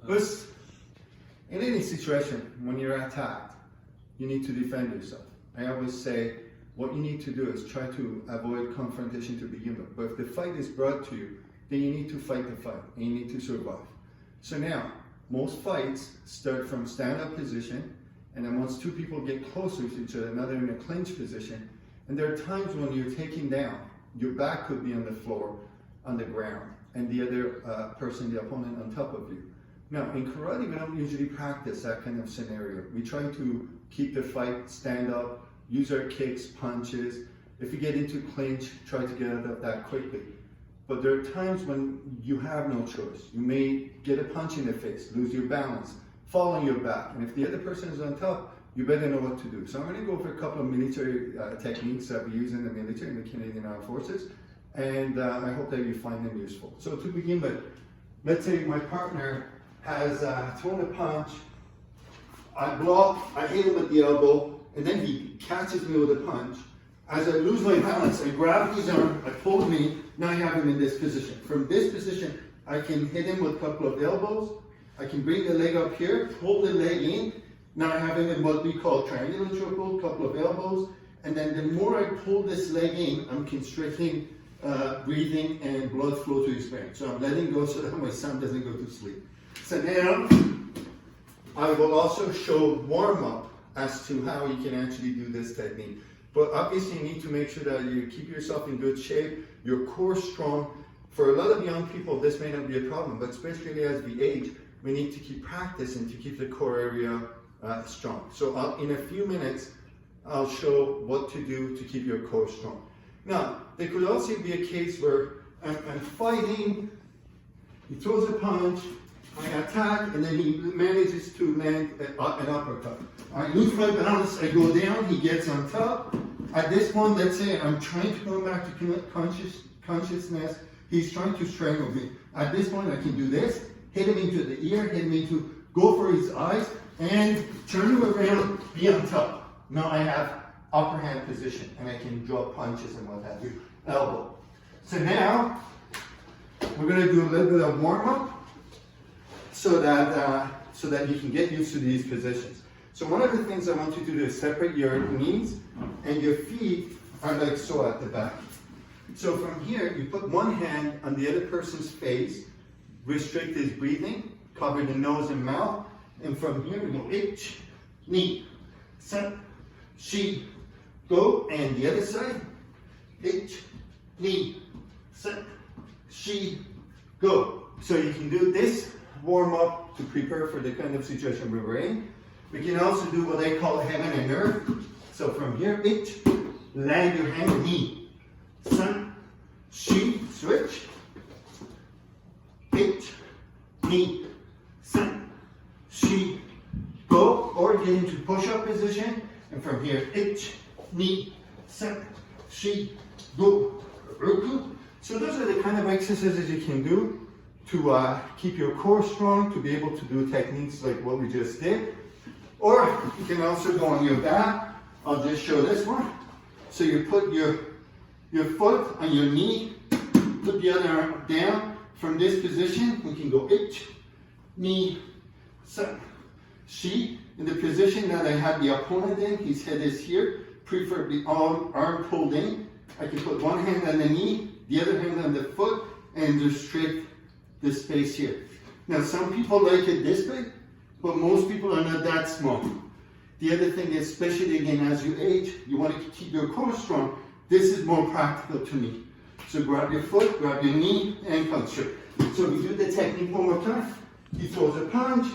First, in any situation, when you're attacked, you need to defend yourself. I always say, what you need to do is try to avoid confrontation to begin with. But if the fight is brought to you, then you need to fight the fight, and you need to survive. So now, most fights start from stand-up position, and then once two people get closer to each other, now they're in a clinch position, and there are times when you're taken down, your back could be on the floor, on the ground, and the other person, the opponent, on top of you. Now, in karate, we don't usually practice that kind of scenario. We try to keep the fight, stand up, use our kicks, punches. If you get into clinch, try to get out of that quickly. But there are times when you have no choice. You may get a punch in the face, lose your balance, fall on your back, and if the other person is on top, you better know what to do. So I'm going to go over a couple of military techniques that we use in the military, in the Canadian Armed Forces, and I hope that you find them useful. So to begin with, let's say my partner has thrown a punch, I block, I hit him with the elbow, and then he catches me with a punch. As I lose my balance, I grab his arm, I pull me, now I have him in this position. From this position, I can hit him with a couple of elbows, I can bring the leg up here, pull the leg in, now I have him in what we call triangular chokehold, couple of elbows, and then the more I pull this leg in, I'm constricting breathing and blood flow to his brain. So I'm letting go so that my son doesn't go to sleep. So now, I will also show warm-up as to how you can actually do this technique. But obviously you need to make sure that you keep yourself in good shape, your core strong. For a lot of young people, this may not be a problem, but especially as we age, we need to keep practicing to keep the core area strong. So in a few minutes, I'll show what to do to keep your core strong. Now, there could also be a case where I'm fighting, he throws a punch, I attack, and then he manages to land an uppercut. I lose my balance, I go down, he gets on top. At this point, let's say I'm trying to come back to consciousness, he's trying to strangle me. At this point, I can do this, hit him into the ear, hit him into, go for his eyes, and turn him around, be on top. Now I have upper hand position, and I can drop punches and what have you, elbow. So now, we're gonna do a little bit of warm up, so that you can get used to these positions. So one of the things I want you to do is separate your knees and your feet are like so at the back. So from here, you put one hand on the other person's face, restrict his breathing, cover the nose and mouth, and from here we go ich, ni, san, shi, go, and the other side, ich, ni, san, shi, go. So you can do this warm up to prepare for the kind of situation we were in. We can also do what I call heaven and earth. So from here, ich, land your hand, ni, san, shi, switch, ich, ni, san, shi, go, or get into push-up position, and from here, ich, ni, san, shi, go, ruku. So those are the kind of exercises you can do to keep your core strong, to be able to do techniques like what we just did. Or you can also go on your back. I'll just show this one. So you put your foot on your knee, put the other arm down. From this position, we can go ich, ni, san, shi. In the position that I have the opponent in, his head is here, preferably arm pulled in. I can put one hand on the knee, the other hand on the foot, and restrict the space here. Now, some people like it this big, but most people are not that small. The other thing is, especially again as you age, you want to keep your core strong. This is more practical to me. So grab your foot, grab your knee, and punch it. So we do the technique one more time. He throws a punch,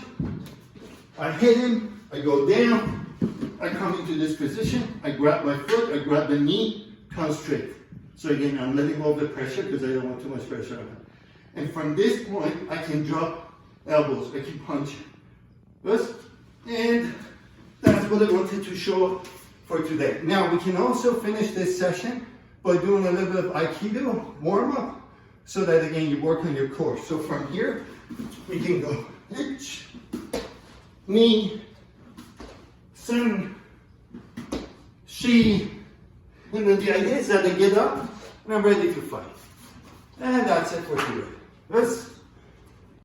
I hit him, I go down, I come into this position, I grab my foot, I grab the knee, come straight. So again, I'm letting go of the pressure because I don't want too much pressure on him. And from this point, I can drop elbows, I can punch this, and that's what I wanted to show for today. Now, we can also finish this session by doing a little bit of Aikido warm-up, so that again, you work on your core. So from here, we can go ich, ni, san, shi, and then the idea is that I get up and I'm ready to fight. And that's it for today. Yes?